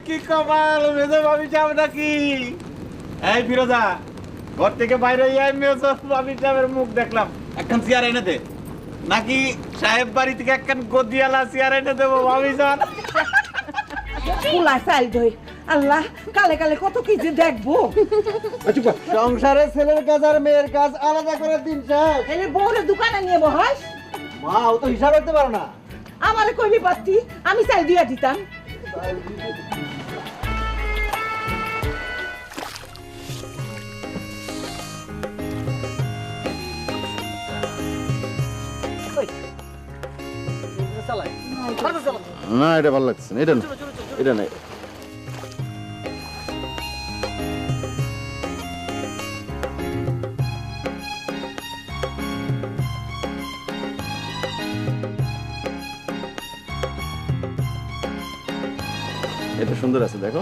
কি কপাল মেজো ভাবি যাও নাকি? এই ফিরোজা, ঘর থেকে বাইরে মেজো ভাবি যাবের মুখ দেখলাম। একখান চেয়ার এনে দে, নাকি সাহেব বাড়ি থেকে একখান গদিয়ালা চেয়ার এনে দেবো ভাবি যান। ফুলা চাল দই আল্লাহ, কালে কালে কত কি যে দেখবো। সংসারে ছেলের কাজ আর মেয়ের কাজ আলাদা করে দিন শেষ। এনে বউরে দোকানে নিয়ে বহাস, মা ও তো হিসাব করতে পারো না। আমারে কইবি পারতি, আমি চাল দিয়া দিতাম। না এটা ভালো লাগছে না, এটা না, এটা নাই। এটা সুন্দর আছে, দেখো।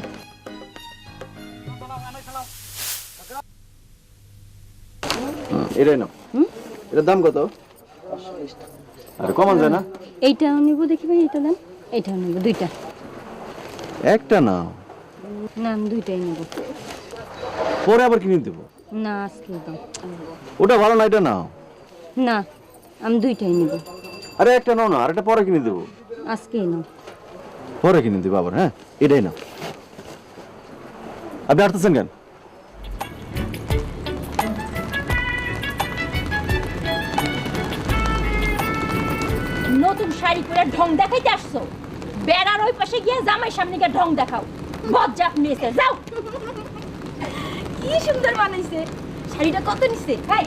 এটাই নাও। এটার দাম কত? আরে কমান যায় না? এইটাও নিব, দেখি ভাই, এইটা দেন। এইটাও নিব, দুইটা। একটা নাও, না আমি দুইটাই নিব। পরে আবার কিনে দেবো। না আজকে দাও। ওটা ভালো না, এটা নাও। না আমি দুইটাই নিব। আরে একটা নাও না, আর একটা পরে কিনে দেবো। আজকেই নাও। পরে কিনে দেবো আবার। হ্যাঁ এটাই নাও। আপনি আসতেছেন কেন? নতুন শাড়ি পরে ঢং দেখাইতে আসছো? বেড়ার ওই পাশে গিয়ে জামাই সামনে গিয়ে ঢং দেখাও। বজ্জাত নিয়েছে, যাও। কি সুন্দর বানাইছে। শাড়িটা কত নিছে? ভাই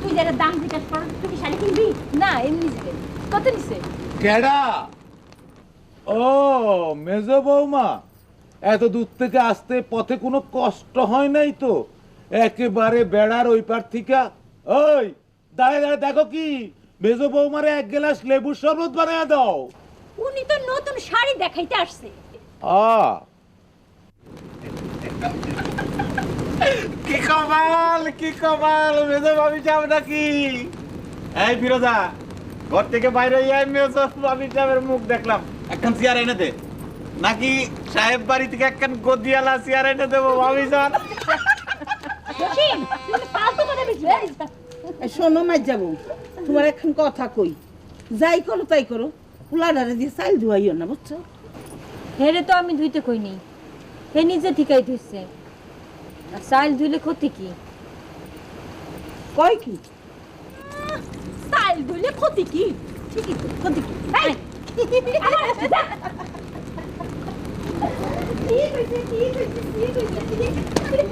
তুই যারা দাম জিজ্ঞাসা কর, তুই কি শাড়ি কিনবি? না এমনি যাবে। কত নিছে? কেডা? ও মেজো বৌমা, এত দূর থেকে আসতে পথে কোনো কষ্ট হয় নাই তো? একেবারে বেড়ার ওই পার থেকে। ওই দাঁড়ায় দাঁড়ায় দেখো কি, মেজো বৌমারে এক গ্লাস লেবুর শরবত বানিয়ে দাও। উনি তো নতুন শাড়ি দেখাইতে আসছে। কি কপাল, কি কপাল মেজো ভাবি যাও নাকি? এই ফিরোজা, ঘর থেকে বাইরে মেজো ভাবি যাবের মুখ দেখলাম। একখান চেয়ার এনে দে, নাকি সাহেব বাড়ি থেকে একখান গদিয়ালা চেয়ার এনে দেবো ভাবি যান। জসিম, তুমি ফালতু কথা বেশি বলিস না। শোনো মাই যাবো, তোমার এখন কথা কই, যাই করো তাই করো, পোলাডারে দিয়ে চাল ধুয়াইও না, বুঝছো? হেরে তো আমি ধুইতে কই নেই, হে নিজে ঠিকাই ধুইছে। আর চাইল ধুইলে ক্ষতি কি? কয় কি? স্টাইল ধুইলে ক্ষতি কি? ঠিকই তো, ক্ষতি কি? এই, আমার সাথে যা। ঠিক হইছে, ঠিক হইছে, ঠিক হইছে, ঠিক হইছে।